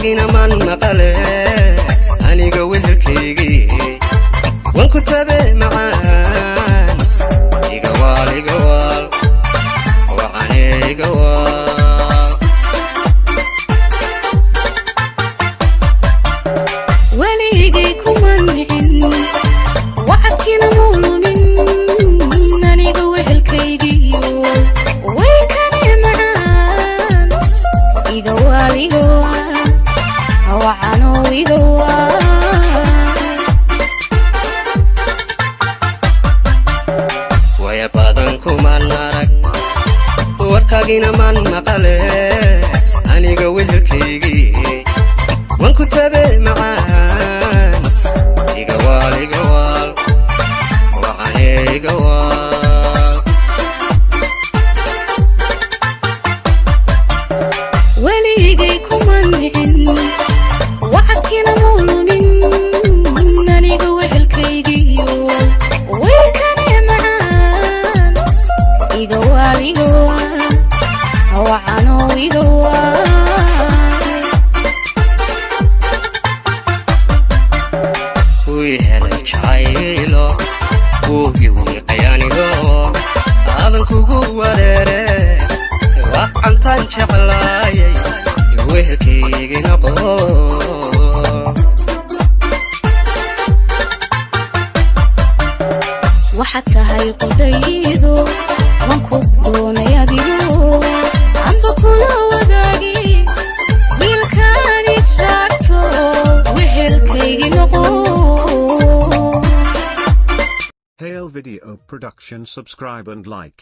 warkagina man maqale aniga wehelkaygi wan ku tabe macaan iga wal waxaan iga wal waligay kuma nicin wacadkina mulumin aniga wehelkaygi way kane macaan iga wal waxaan iga wal waya badan kuma narag warkagina man maqale aniga wehelkaygi wan ku tabe macaan iga wal waxaan iga wal waligay kuma nicin wacadkina mulumin aniga wehelkaygi way kane macaan iga wal waxaan iga wal helay jacaylo wuugi wiiqayanigo aadan kugu wareere waxantaan jeclaayay wehelkaygi noqo waxaad tahay qudaydo wan ku doonay adigo amba kula wadaagi wiilkaani shaagto wehelkaygi noqo. Hale Video Production. Subscribe and like.